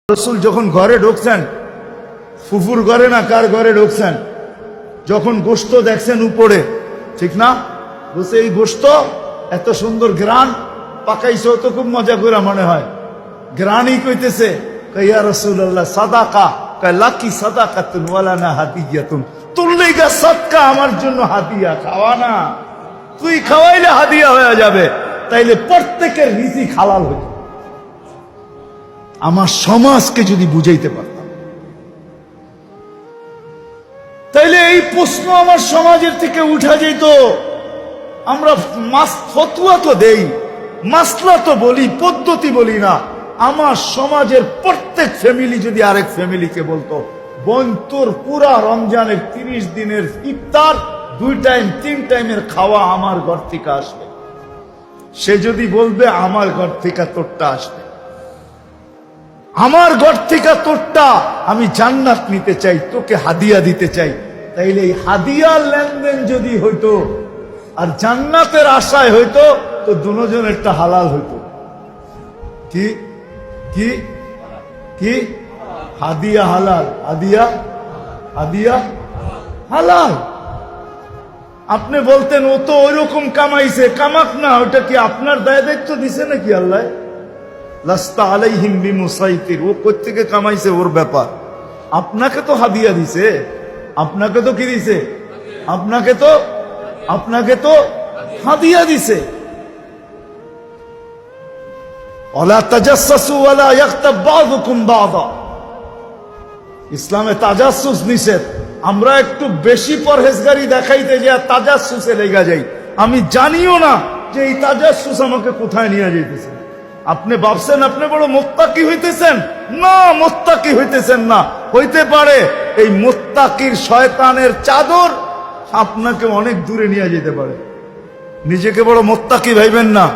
রসুল যখন ঘরে ঢুকছেন, ফুফুর ঘরে না কার ঘরে ঢুকছেন, যখন গোশত দেখছেন উপরে, ঠিক না? বলছে এই গোশত এত সুন্দর গ্রান পাকাইছে, তো খুব মজা করে মনে হয়। গ্রানই কইতেছে, ইয়া রাসূলুল্লাহ সাদাকা, কয় লাকি সাদাকাতুন ওয়ালানা হাদিয়াতুন, তোর লাইগা সাদকা, আমার জন্য হাদিয়া। খাওয়া না, তুই খাওয়াইলে হাদিয়া হয়ে যাবে, তাইলে প্রত্যেকের রিজিক হালাল হইত। আমার সমাজকে যদি বুঝাইতে পারতাম, তাইলে এই প্রশ্ন আমার সমাজের থেকে উঠা যেত। আমরা ফতুয়া তো দেই, মাসলা তো বলি, পদ্ধতি বলি না। আমার সমাজের প্রত্যেক ফ্যামিলি যদি আরেক ফ্যামিলিকে বলতো, বোন তোর পুরা রমজানের 30 দিনের ইফতার 2 টাইম 3 টাইমের খাওয়া আমার ঘর থেকে আসবে, সে যদি বলবে আমার ঘর থেকে তোরটা আসবে, আমার ঘর থেকে তোরটা, আমি জান্নাত নিতে চাই, তোকে হাদিয়া দিতে চাই, তাইলে এই হাদিয়ার লেনদেন যদি হইতো আর জান্নাতের আশায় হইতো, তো দুজনেরটা হালাল হইতো। কি কি কি? হাদিয়া হালাল, হাদিয়া হাদিয়া হালাল। আপনি বলতেন ও তো ওইরকম কামাইছে, কামাক না, ওটা কি আপনার দায় দায়িত্ব দিছে নাকি আল্লাহ? লাস্তা আলাইহিম বিমুসাইতির, ও কই থেকে কামাইছে ওর ব্যাপার। আপনাকে তো হাদিয়া দিছে, আপনাকে তো কি দিছে? আপনাকে তো হাদিয়া দিছে। ওয়ালা তাজাসসু ওয়ালা ইয়াগতাব বাযুকুম বাযা, ইসলামে তাজাসসুস নিষেধ। আমরা একটু বেশি পরহেজগারি দেখাইতে যে তাজাসসুসে লেগা যাই, আমি জানিও না যে এই তাজাসসুস আমাকে কোথায় নিয়ে যাইতেছে। আপনি ভাবছেন আপনি বড় মুত্তাকি হইতেছেন, না, মুত্তাকি হইতেছেন না। হইতে পারে এই মুত্তাকির শয়তানের চাদর আপনাকে অনেক দূরে নিয়ে যেতে পারে। নিজেকে বড় মুত্তাকি ভাইবেন না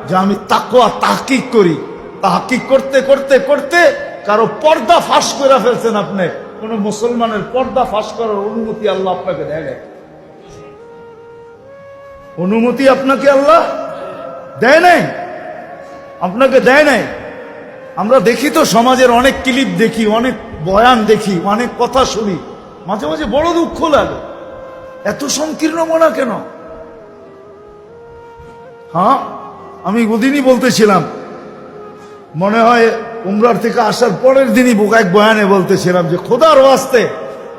যে আমি তাকওয়া তাহকিক করি। তাহকিক করতে করতে করতে কারো পর্দা ফাঁস করে ফেলছেন। আপনি কোন মুসলমানের পর্দা ফাঁস করার অনুমতি আল্লাহ আপনাকে দেয় নাই। অনুমতি আপনাকে আল্লাহ দেয় নাই, আপনাকে দেয় নাই। আমরা দেখি তো সমাজের অনেক ক্লিপ দেখি, অনেক বয়ান দেখি, অনেক কথা শুনি, মাঝে মাঝে বড় দুঃখ লাগে। এত সংকীর্ণ মনা কেন? হ্যাঁ, আমি ওদিনই বলতেছিলাম, মনে হয় উমরার থেকে আসার পরের দিনই এক বয়ানে বলতেছিলাম যে খোদার ওয়াস্তে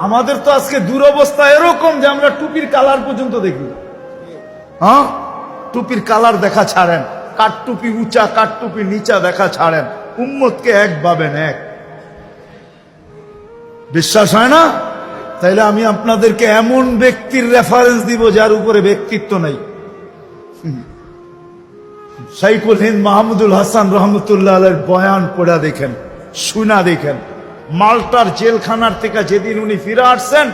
আমাদের তো আজকে দুরবস্থা এরকম যে আমরা টুপির কালার পর্যন্ত দেখি। হ্যাঁ, টুপির কালার দেখা ছাড়েন, কাঠটুপি উঁচা কাঠটুপি নিচা দেখা ছাড়েন, উম্মতকে এক ভাবেন এক। বিশ্বাস হয় না? তাইলে আমি আপনাদেরকে এমন ব্যক্তির রেফারেন্স দিব যার উপরে ব্যক্তিত্ব নেই। শাইখুল হিন্দ মাহমুদুল হাসান রহমতুল্লাহ আলাইহির বয়ান পড়া দেখেন, শুনা দেখেন। মাল্টার জেলখানার থেকে যেদিন উনি ফিরে আসছেন,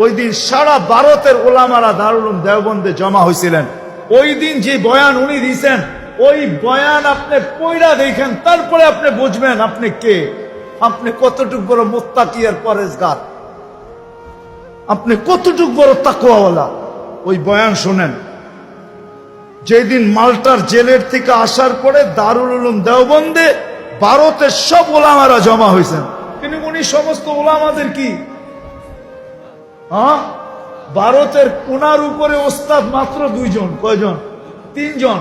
ওই দিন সারা ভারতের ওলামারা দারুল উলুম দেওবন্দে জমা হয়েছিলেন। ওই দিন যে বয়ান উনি দিয়েছেন, ওই বয়ান আপনি পড়া দেখেন, তারপরে আপনি বুঝবেন আপনি কে, আপনি কতটুকু বড় মুত্তাকি আর পরেজগার, আপনি কতটুকু বড় তাকওয়াওয়ালা। ওই বয়ান শুনেন। যেদিন মাল্টার জেলের থেকে আসার পরে দারুল উলুম দেওবন্দে ভারতের সব ওলামারা জমা হয়েছেন, কিন্তু উনি সমস্ত ওলামাদের কি ভারতের কোনার উপরে ওস্তাদ মাত্র 2 জন। কয়জন? 3 জন।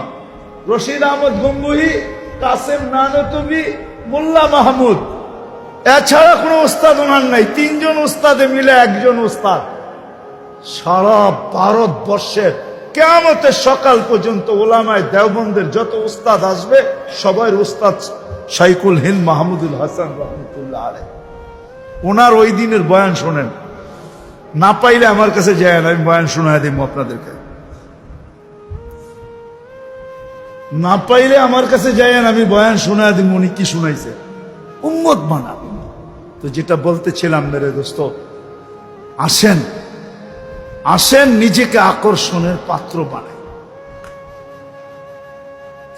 রশিদ আহমদ গঙ্গুহি, কাসেম নানতবি, মোল্লা মাহমুদ। এছাড়া কোনো ওস্তাদ ওনার নাই। 3 জন ওস্তাদে মিলে 1 জন ওস্তাদ। সারা ভারতবর্ষের কিয়ামতের সকাল পর্যন্ত ওলামায়ে দেওবন্দের যত উস্তাদ আসবে, সবার উস্তাদ শাইখুল হিন্দ মাহমুদুল হাসান রহমতুল্লাহ আলাইহি। ওনার ওই দিনের বয়ান শোনেন। না পাইলে আমার কাছে যায় না, আমি বয়ান শোনায় দিব আপনাদেরকে। না পাইলে আমার কাছে যায় না, আমি বয়ান শোনায় দিব উনি কি শুনাইছে। উম্মত বানা। তো যেটা বলতেছিলাম মেরে দোস্ত, আসেন আসেন নিজেকে আকর্ষণের পাত্র বানাই।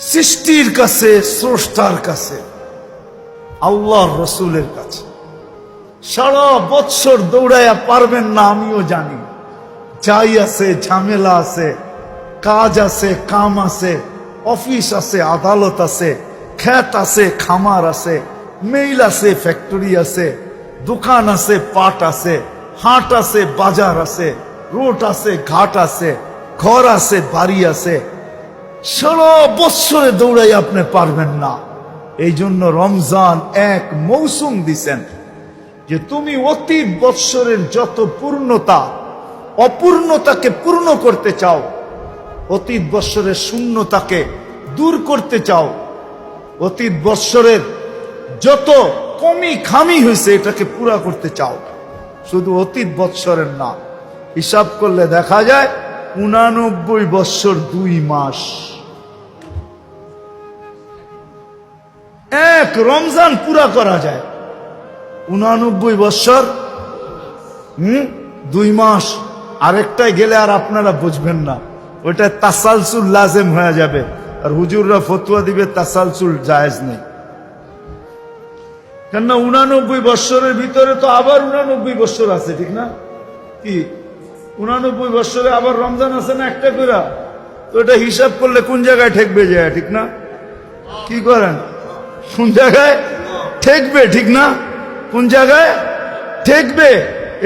সৃষ্টির কাছে, স্রষ্টার কাছে, আল্লাহর রসুলের কাছে সারা বৎসর দৌড়াইয়া পারবেন না, আমিও জানি। যাই আছে, ঝামেলা আছে, কাজ আছে, কাম আছে, অফিস আছে, আদালত আছে, ক্ষেত আছে, খামার আছে, মেইল আছে, ফ্যাক্টরি আছে, দোকান আছে, পাট আছে, হাট আছে, বাজার আছে, রোড আছে, ঘাট আছে, ঘর আছে, বাড়ি আছে। সারা বৎসরে দৌড়াই আপনি পারবেন না। এই জন্য রমজান এক মৌসুম দিছেন যে তুমি অতীত বৎসরের যত পূর্ণতা অপূর্ণতাকে পূর্ণ করতে চাও, অতীত বৎসরের শূন্যতাকে দূর করতে চাও, অতীত বৎসরের যত কমি খামি হয়েছে এটাকে পুরা করতে চাও, শুধু অতীত বৎসরের না। হিসাব করলে দেখা যায় 89 বৎসর 2 মাস। এক রমজান পুরা করা যায় 89 বৎসর 2 মাস। আরেকটাই গেলে আর আপনারা বুঝবেন না, ওইটা তাসালসুল লাজেম হয়ে যাবে। আর হুজুররা ফতোয়া দিবে তাসালসুল জায়েজ নেই। কেননা 89 বৎসরের ভিতরে তো আবার 89 বৎসর আছে, ঠিক না? কি 89 বৎসরে আবার রমজান আছে না একটা করে? তো এটা হিসাব করলে কোন জায়গায় ঠেকবে যায়, ঠিক না? কি করেন, কোন জায়গায় ঠেকবে, ঠিক না? কোন জায়গায় ঠেকবে?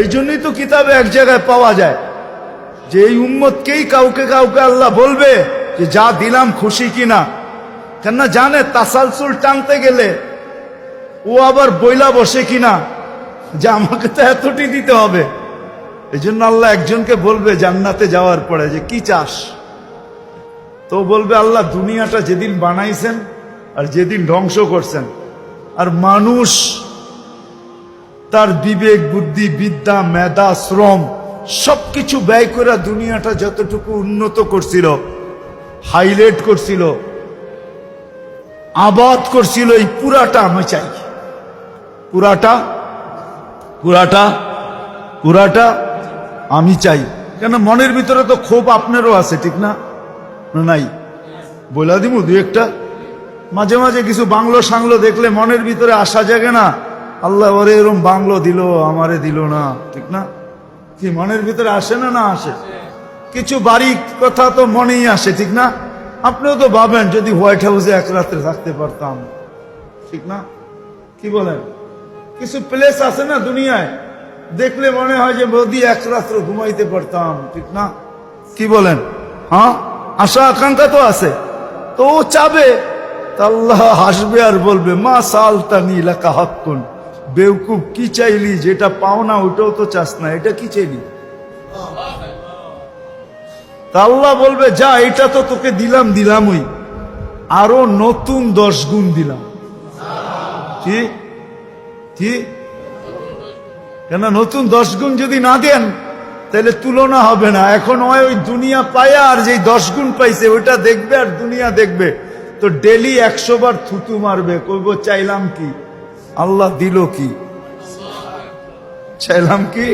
এই জন্যই তো কিতাবে এক জায়গায় পাওয়া যায় যে এই উম্মতকেই কাউকে কাউকে আল্লাহ বলবে যে যা দিলাম খুশি কিনা। কেননা জানে তাসালসুল টানতে গেলে ও আবার বইলা বসে কিনা যে আমাকে তো এতটি দিতে হবে। এই জন্য আল্লাহ একজনকে বলবে জান্নাতে যাওয়ার পরে যে কি চাস, তো বলবে আল্লাহ দুনিয়াটা যেদিন বানাইছেন আর যেদিন ধ্বংস করছেন, আর মানুষ তার বিবেক বুদ্ধি বিদ্যা মেধা শ্রম সবকিছু ব্যয় করে দুনিয়াটা যতটুকু উন্নত করছিল, হাইলাইট করছিল, আবাদ করছিল, এই পুরাটা আমি চাই। পুরাটা পুরাটা পুরাটা আমি চাই। কেন মনের ভিতরে তো ক্ষোভ আপনারও আছে, ঠিক না? নাই বলা দিব দু একটা। মাঝে মাঝে কিছু বাংলো সাংলো দেখলে মনের ভিতরে আশা জাগে না, আল্লাহ ওরে এরম বাংলো দিল আমারে দিল না, ঠিক না? কি মনের ভিতরে আসে না? না আসে? কিছু বাড়ি কথা তো মনেই আসে, ঠিক না? আপনিও তো ভাবেন যদি হোয়াইট হাউসে এক রাত্রে থাকতে পারতাম, ঠিক না? কি বলেন? কিছু প্লেস আছে না দুনিয়ায় দেখলে মনে হয় যে যদি এক রাত্র ঘুমাইতে পারতাম, ঠিক না? কি বলেন? হ্যাঁ, আশা আকাঙ্ক্ষা তো আছে। তো ও চাবে, তা আল্লাহ হাসবে আর বলবে মা সালতানি লাকা হাক্কুন, বেউকুব কি চাইলি, যেটা পাও না ওটাও তো চাস না, এটা কি চাইলি? তা আল্লাহ বলবে যা, এটা তো তোকে দিলামই, আরো নতুন 10 গুণ দিলাম। কি কি? কেন নতুন 10 গুণ যদি না দেন তাহলে তুলনা হবে না। এখন ওই দুনিয়া পায়া আর যে 10 গুণ পাইছে ওইটা দেখবে আর দুনিয়া দেখবে, তো ডেলি 100 বার থুতু মারবে, কইব চাইলাম কি, আল্লাহ দিল কি? চাইলাম কি?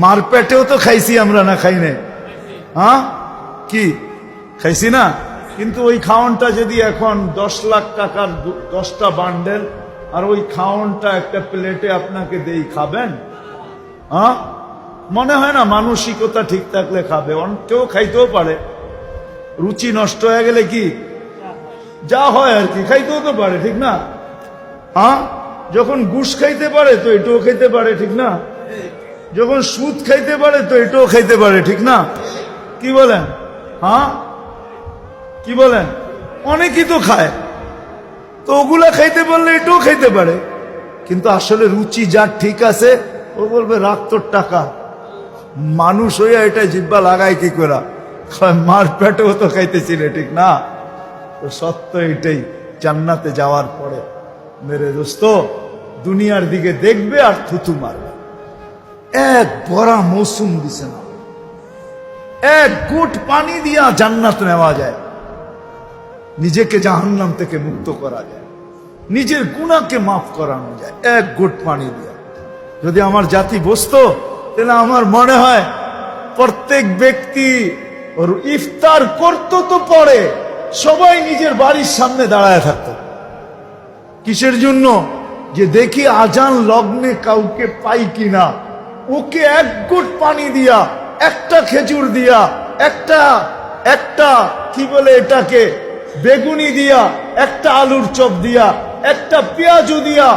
মার পেটেও তো খাইছি আমরা, না খাই না? হ্যাঁ, কি খাইছি না? কিন্তু ওই খাওয়ানটা যদি এখন 10 লাখ টাকার 10টা বান্ডেল আর ওই খাওয়ানটা একটা প্লেটে আপনাকে দেই, খাবেন? হ্যাঁ, মনে হয় না মানসিকতা ঠিক থাকলে খাবে। কেউ খাইতেও পারে, রুচি নষ্ট হয়ে গেলে কি যা হয় আর কি, খাইতেও তো পারে, ঠিক না? হ্যাঁ, যখন ঘুষ খাইতে পারে তো এটাও খাইতে পারে, ঠিক না? যখন সুদ খাইতে পারে তো এটাও খাইতে পারে, ঠিক না? কি বলেন? হ্যাঁ, কি বলেন? অনেকেই তো খায়, তো ওগুলা খাইতে পারলে এটাও খাইতে পারে। কিন্তু আসলে রুচি যার ঠিক আছে ও বলবে রাখ তোর টাকা। মানুষ হইয়া এটা জিব্বা লাগায় কি করে? মার পেটেও তো খাইতেছিলে, ঠিক না? তো সত্য এটাই, জান্নাতে যাওয়ার পরে মেরে দোস্ত দুনিয়ার দিকে দেখবে আর থুতু মারবে। এক বড় মৌসুম দিছে না, এক ঘুট পানি দিয়া জান্নাত নেওয়া যায়, নিজেকে জাহান্নাম থেকে মুক্ত করা যায়, নিজের গুনাহকে মাফ করানো যায় এক ঘুট পানি দিয়া। যদি আমার জাতি বসতো তাহলে আমার মনে হয় প্রত্যেক ব্যক্তি ওর ইফতার করতো তো পরে সবাই নিজের বাড়ির সামনে দাঁড়ায় থাকতো। কিসের জন্য? যে দেখি আজান লগ্নে কাউকে পাই কিনা, ওকে এক ঘুট পানি দিয়া, একটা খেজুর দিয়া, একটা কি বলে এটাকে, বেগুনি দিয়া, একটা আলুর চপ দিয়া একটা পেঁয়াজু দিয়া